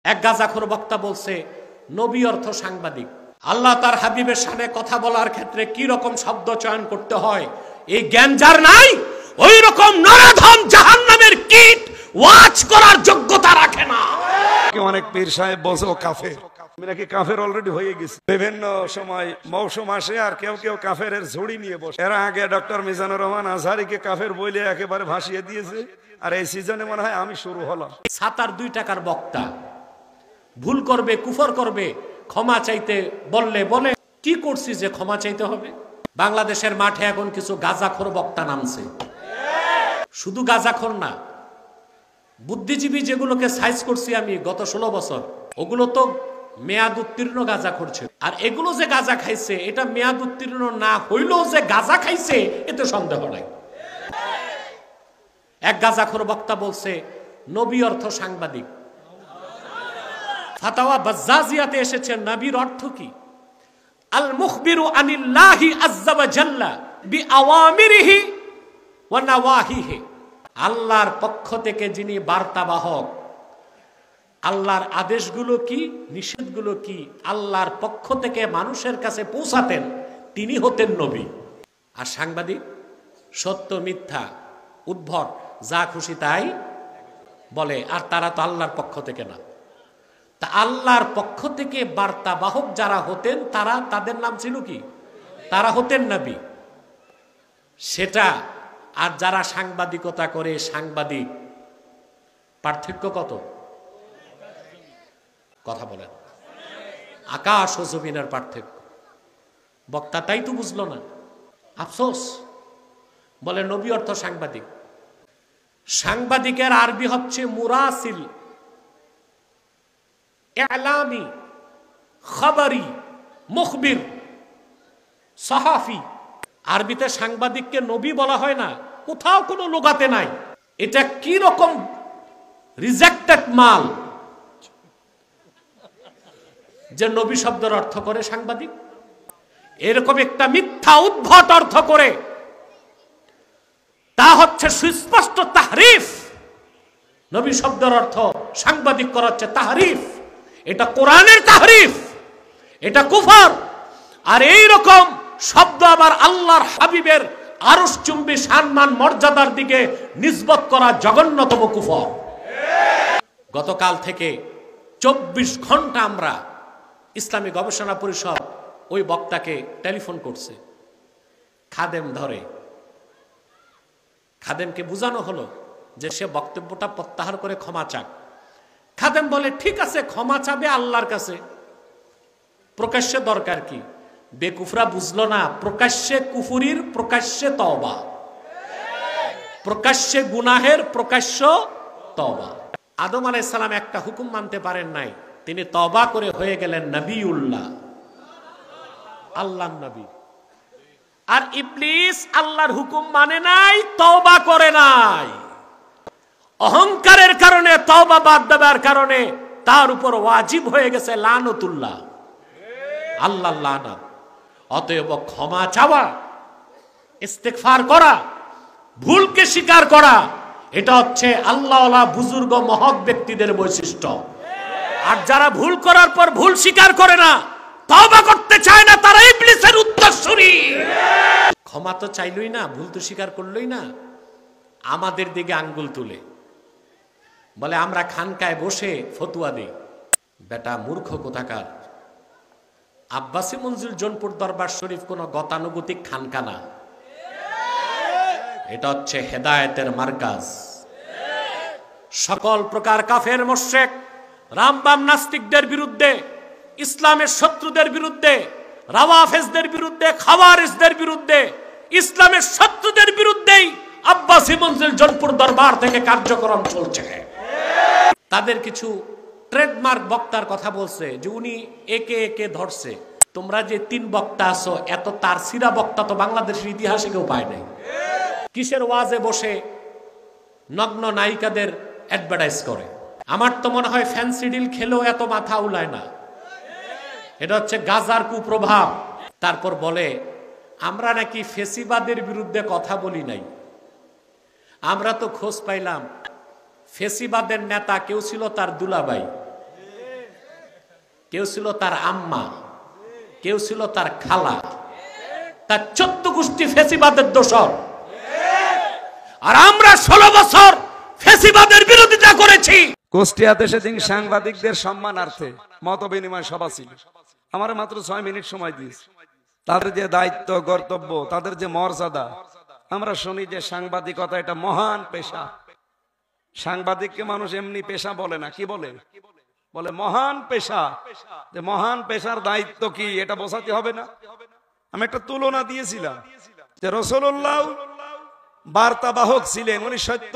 এক গাজাখোর বক্তা বলছে নবী অর্থ সাংবাদিক। আল্লাহ তার হাবিবের সামনে কথা বলার ক্ষেত্রে কি রকম শব্দ চয়ন করতে হয় এই জ্ঞান যার নাই, ওই রকম নরধম জাহান্নামের কীট ওয়াজ করার যোগ্যতা রাখে না। অনেক পীর সাহেব বলছে ও কাফের, নাকি কাফের অলরেডি হয়ে গেছে। বিভিন্ন সময় মৌসুম আসে আর কেউ কেউ কাফের ঝুড়ি নিয়ে বসে। এর আগে ডক্টর মিজানুর রহমান আজহারীকে কাফের বলে একেবারে ভাসিয়ে দিয়েছে, আর এই সিজনে মনে হয় আমি শুরু হলাম। 7 টাকার বক্তা ভুল করবে, কুফর করবে, ক্ষমা চাইতে বললে বলে কি করছি যে ক্ষমা চাইতে হবে। বাংলাদেশের মাঠে এখন কিছু গাজাখোর বক্তা নামছে। শুধু গাজাখোর না, বুদ্ধিজীবী যেগুলোকে সাইজ করছি আমি গত 16 বছর, ওগুলো তো মেয়াদ উত্তীর্ণ গাজাখোর ছিল। আর এগুলো যে গাজা খাইছে এটা মেয়াদ উত্তীর্ণ না হইলেও যে গাজা খাইছে এতে সন্দেহ নাই। এক গাজাখোর বক্তা বলছে নবী অর্থ সাংবাদিক। ফাতাওয়া বাজ্জাজিয়াতে এসেছে নবীর অর্থ কি? আল মুখবিরু আনিল্লাহি আযজা ওয়া জাল্লা বিআওয়ামিরিহি ওয়া নাওয়াহিহি। আল্লাহর পক্ষ থেকে যিনি বার্তাবাহক, আল্লাহর আদেশগুলো কি নিষেধগুলো কি আল্লাহর পক্ষ থেকে মানুষের কাছে পৌঁছাতেন, তিনি হতেন নবী। আর সাংবাদিক সত্য মিথ্যা উদ্ভট যা খুশি তাই বলে, আর তারা তো আল্লাহর পক্ষ থেকে না। তা আল্লাহর পক্ষ থেকে বার্তাবাহক যারা হতেন তারা, তাদের নাম ছিল কি? তারা হতেন নবী। সেটা আর যারা সাংবাদিকতা করে সাংবাদিক, পার্থক্য কত? কথা বলেন। আকাশ ও জমিনের পার্থক্য। বক্তা তাই তো বুঝলো না, আফসোস। বলে নবী অর্থ সাংবাদিক। সাংবাদিকের আরবি হচ্ছে মুরাসিল, ইলামি, খবরি, মুখবির, সাহাফি। আরবিতে সাংবাদিককে নবী বলা হয় না, কোথাও কোনো লুগাতে নাই। এটা কি রকম রিজেক্টেড মাল যে নবী শব্দের অর্থ করে সাংবাদিক। এরকম একটা মিথ্যা উদ্ভট অর্থ করে, তা হচ্ছে সুস্পষ্ট তাহরিফ। নবী শব্দের অর্থ সাংবাদিক করা হচ্ছে তাহরিফ। এটা কোরআনের তাহরিফ, এটা কুফর। আর এই রকম শব্দ আবার আল্লাহর হাবিবের আরশচুম্বী সম্মান মর্যাদার দিকে নিসবত করা জঘন্যতম কুফর। গতকাল থেকে 24 ঘন্টা আমরা ইসলামী গবেষণা পরিষদ ওই বক্তাকে টেলিফোন করছে। খাদেম ধরে, খাদেমকে বোঝানো হলো যে সে বক্তব্যটা প্রত্যাহার করে ক্ষমা চাক। খাদেম বলে ঠিক আছে, ক্ষমা চাবে আল্লাহর কাছে, প্রকাশ্যে দরকার কি? বেকুফরা বুঝলো না, প্রকাশ্যে কুফুরির প্রকাশ্যে তওবা, প্রকাশ্যে গুনাহের প্রকাশ্য তওবা। আদম আলাইহিস সালাম একটা হুকুম মানতে পারেন নাই, তিনি তওবা করে হয়ে গেলেন নবিউল্লাহ, আল্লাহর নবী। আর ইবলিস আল্লাহর হুকুম মানে নাই, তওবা করে নাই। অহংকারের কারণে, তওবা বাদ দেবার কারণে তার উপর ওয়াজিব হয়ে গেছে লানতুল্লাহ, আল্লাহর লানত। অতএব ক্ষমা চাওয়া, ইস্তেগফার করা, ভুলকে স্বীকার করা, এটা হচ্ছে আল্লাহওয়ালা বুজুর্গ মহৎ ব্যক্তিদের বৈশিষ্ট্য। আর যারা ভুল করার পর ভুল স্বীকার করে না, তওবা করতে চায় না, তারা ইবলিসের উত্তরসূরি। ক্ষমা তো চাইলই না, ভুল তো স্বীকার করলই না, আমাদের দিকে আঙ্গুল তুলে বলে আমরা খানকায় বসে ফতুয়া দিই। বেটা মূর্খ কোথাকার। আব্বাসী মঞ্জিল জোনপুর দরবার শরীফ কোন গতানুগতিক খানকা না, এটা হচ্ছে হেদায়েতের মার্কাজ। সকল প্রকার কাফের মুশরিক রামবাম নাস্তিকদের বিরুদ্ধে, ইসলামের শত্রুদের বিরুদ্ধে, রাওয়াফেজদের বিরুদ্ধে, খাওয়ারিজদের বিরুদ্ধে, ইসলামের শত্রুদের বিরুদ্ধেই আব্বাসী মঞ্জিল জোনপুর দরবার থেকে কার্যক্রম চলছে। তাদের কিছু ট্রেডমার্ক বক্তার কথা বলছে যে উনি একে একে ধরছে। তোমরা যে 3 বক্তা আছো, এত তার সিরা বক্তা তো বাংলাদেশের ইতিহাসে কেউ পায় নাই। কিসের ওয়াজে বসে নগ্ন নায়িকাদের অ্যাডভার্টাইজ করে। আমার তো মনে হয় ফ্যান্সি ডিল খেলেও এত মাথা উলায় না। এটা হচ্ছে গাজার কুপ্রভাব। তারপর বলে আমরা নাকি ফেসিবাদের বিরুদ্ধে কথা বলি নাই। আমরা তো খোঁজ পাইলাম ফেসিবাদের নেতা কেউ ছিল তার দুলাভাই, কেউ ছিল তার আম্মা, কেউ ছিল তার খালা, তার 14 গোষ্ঠী ফেসিবাদের দোসর। আর আমরা 16 বছর ফেসিবাদের বিরোধিতা করেছি। কুষ্টিয়াতে সেদিন সাংবাদিকদের সম্মানার্থে মত বিনিময় সভা ছিল। আমার মাত্র 6 মিনিট সময় দিয়েছে। তাদের যে দায়িত্ব কর্তব্য, তাদের যে মর্যাদা, আমরা শুনি যে সাংবাদিকতা এটা মহান পেশা। সাংবাদিককে মানুষ এমনি পেশা বলে না, কি বলে? বলে মহান পেশা। যে মহান পেশার দায়িত্ব কি এটা বোঝাতে হবে না? আমি একটা তুলনা দিয়েছিলাম যে রাসূলুল্লাহ বার্তাবাহক ছিলেন, উনি সত্য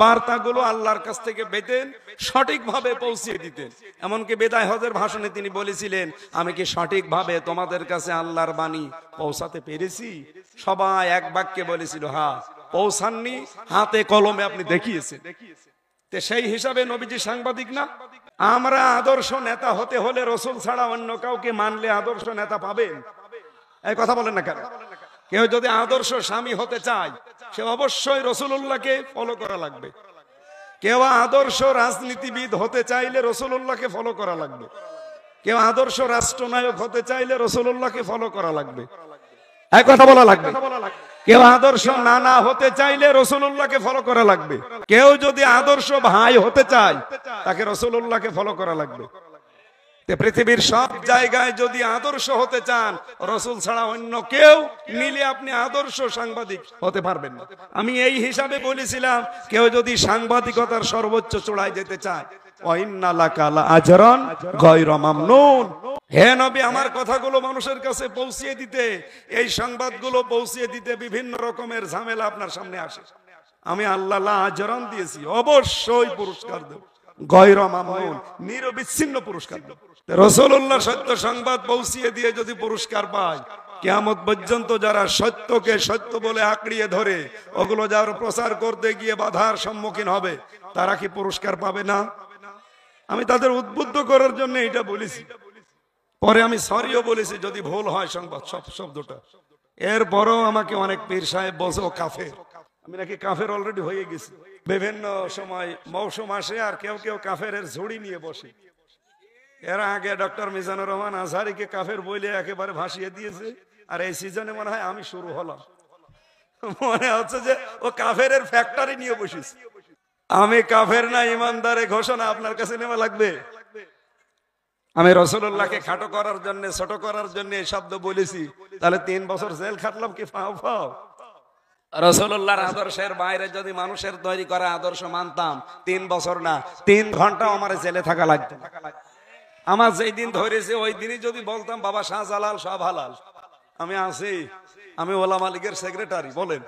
বার্তাগুলো আল্লাহর কাছ থেকে পেতেন, সঠিকভাবে পৌঁছিয়ে দিতেন। এমনকি বিদায় হজের ভাষণে তিনি বলেছিলেন, আমি কি সঠিকভাবে তোমাদের কাছে আল্লাহর বাণী পৌঁছাতে পেরেছি? সবাই এক বাক্যে বলেছিল, হ্যাঁ পৌঁছাননি, হাতে কলমে আপনি দেখিয়েছেন। তো সেই হিসাবে নবীজি সাংবাদিক না? আমরা আদর্শ নেতা হতে হলে রাসূল ছাড়া অন্য কাউকে মানলে আদর্শ নেতা পাবেন? এই কথা বলেন না কেন? কেউ যদি আদর্শ স্বামী হতে চায়, সে অবশ্যই রাসূলুল্লাহকে ফলো করা লাগবে। কেউ আদর্শ রাজনীতিবিদ হতে চাইলে রাসূলুল্লাহকে ফলো করা লাগবে। কেউ আদর্শ রাষ্ট্রনায়ক হতে চাইলে রাসূলুল্লাহকে ফলো করা লাগবে। এই কথা বলা লাগবে। কেউ আদর্শ নানা হতে চাইলে রাসূলুল্লাহকে ফলো করা লাগবে। কেউ যদি আদর্শ ভাই হতে চায়, তাকে রাসূলুল্লাহকে ফলো করা লাগবে। পৃথিবীর সব জায়গায় যদি আদর্শ হতে চান, রাসূল ছাড়া অন্য কেউ নিলে আপনি আদর্শ সাংবাদিক হতে পারবেন না। আমি এই হিসাবে বলেছিলাম, কেউ যদি সাংবাদিকতার সর্বোচ্চ চূড়ায় যেতে চায়, ওয়াইন্না লাকা আজরান গায়রা মামনুন। হে নবী, আমার কথাগুলো মানুষের কাছে পৌঁছিয়ে দিতে, এই সংবাদগুলো পৌঁছিয়ে দিতে বিভিন্ন রকমের ঝামেলা আপনার সামনে আসে। আমি আল্লাহ আজরান দিয়েছি, অবশ্যই পুরস্কার দেব, গায়রা মামনুন, নিরবিচ্ছিন্ন পুরস্কার দেব। রাসূলুল্লাহ সত্য সংবাদ পৌঁছিয়ে দিয়ে যদি পুরস্কার পায়, কিয়ামত পর্যন্ত যারা সত্যকে সত্য বলে আঁকড়িয়ে ধরে ওগুলো যারা প্রচার করতে গিয়ে বাধার সম্মুখীন হবে, তারা কি পুরস্কার পাবে না? আমি তাদের উদ্বুদ্ধ করার জন্য এটা বলেছি। পরে আমি সরিও বলেছি যদি ভুল হয় সংবাদ শব্দটা। এরপরও আমাকে অনেক পীর সাহেব বলছে ও কাফের। আমি নাকি কাফের অলরেডি হয়ে গেছি। বিভিন্ন সময় মৌসুম আসে আর কেউ কেউ কাফেরের ঝুড়ি নিয়ে বসে। এর আগে ডক্টর মিজানুর রহমান আজহারিকে কাফের বলে একেবারে ভাসিয়ে দিয়েছে। আর এই সিজনে মনে হয় আমি শুরু হলাম। মনে হচ্ছে যে ও কাফেরের ফ্যাক্টরি নিয়ে বসেছে। আমি কাফের না ইমানদারে ঘোষণা আপনার কাছে নেওয়া লাগবে। আমি রাসূলুল্লাহকে খাটো করার জন্য, ছোট করার জন্য এই শব্দ বলেছি, তাহলে 3 বছর জেল খাটলাম কি ফাও ফাও? রাসূলুল্লাহর আদর্শের বাইরে যদি মানুষের তৈরি করা আদর্শ মানতাম, 3 বছর না 3 ঘন্টা আমার জেলে থাকা লাগতো। আমার যেই দিন ধরেছে ওই দিনই যদি বলতাম বাবা শাহজালাল সব হালাল, আমি আছি, আমি ওলামা লীগের সেক্রেটারি, বলেন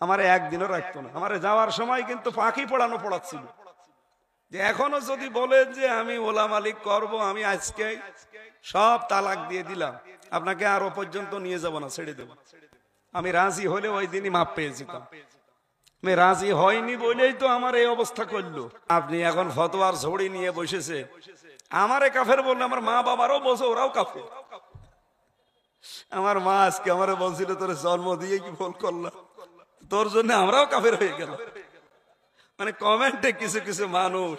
আমার একদিনও রাখতো না। আমার যাওয়ার সময় কিন্তু পাখি পড়াচ্ছিল যে এখনো যদি বলেন যে আমি ওলামা লীগ করবো, আমি আজকে সব তালাক দিয়ে দিলাম, আপনাকে আরো পর্যন্ত নিয়ে যাব না, ছেড়ে দেব। আমি রাজি হলে ওই দিনই মাপ পেয়ে যেতাম। আমি রাজি হয়নি বলেই তো আমার এই অবস্থা করলো। আপনি এখন ফতোয়ার ঝুড়ি নিয়ে বসেছে। আমারে কাফের বললে আমার মা বাবারও বলছে ওরাও কাফের। আমার মা আজকে আমারে বলছিল তোর জন্ম দিয়ে কি ভুল করলাম, তোর জন্য আমরাও কাফের হয়ে গেল। মানে কমেন্টে কিছু কিছু মানুষ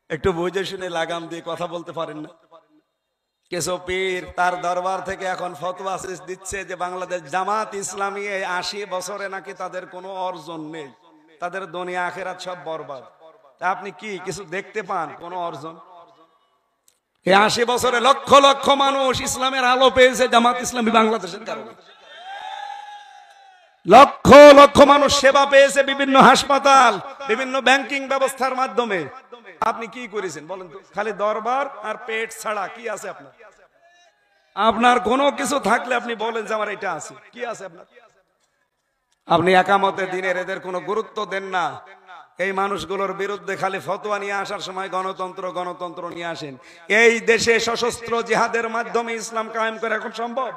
একটু বুঝে শুনে লাগাম দিয়ে কথা বলতে পারেন না। কিছু পীর তার দরবার থেকে এখন ফতোয়া দিচ্ছে যে বাংলাদেশ জামাত ইসলামী 80 বছরে নাকি তাদের কোনো অর্জন নেই, তাদের দুনিয়া আখিরাত সব বরবাদ। আপনি কি কিছু দেখতে পান কোনো অর্জন? এই 80 বছরে লক্ষ লক্ষ মানুষ ইসলামের আলো পেয়েছে জামাত ইসলামী বাংলাদেশের কারণে। লক্ষ লক্ষ মানুষ সেবা পেয়েছে বিভিন্ন হাসপাতাল, বিভিন্ন ব্যাংকিং ব্যবস্থার মাধ্যমে। আপনি কি করেছেন বলেন তো? খালি দরবার আর পেট ছাড়া কি আছে আপনার? আপনার কোনো কিছু থাকলে আপনি বলেন যে আমার এটা আছে, কি আছে আপনার? আপনি একামতে দিনের এদের কোনো গুরুত্ব দেন না। এই মানুষগুলোর বিরুদ্ধে খালি ফতোয়া নিয়ে আসার সময় গণতন্ত্র গণতন্ত্র নিয়ে আসেন। এই দেশে সশস্ত্র জিহাদের মাধ্যমে ইসলাম কায়েম করা এখন সম্ভব?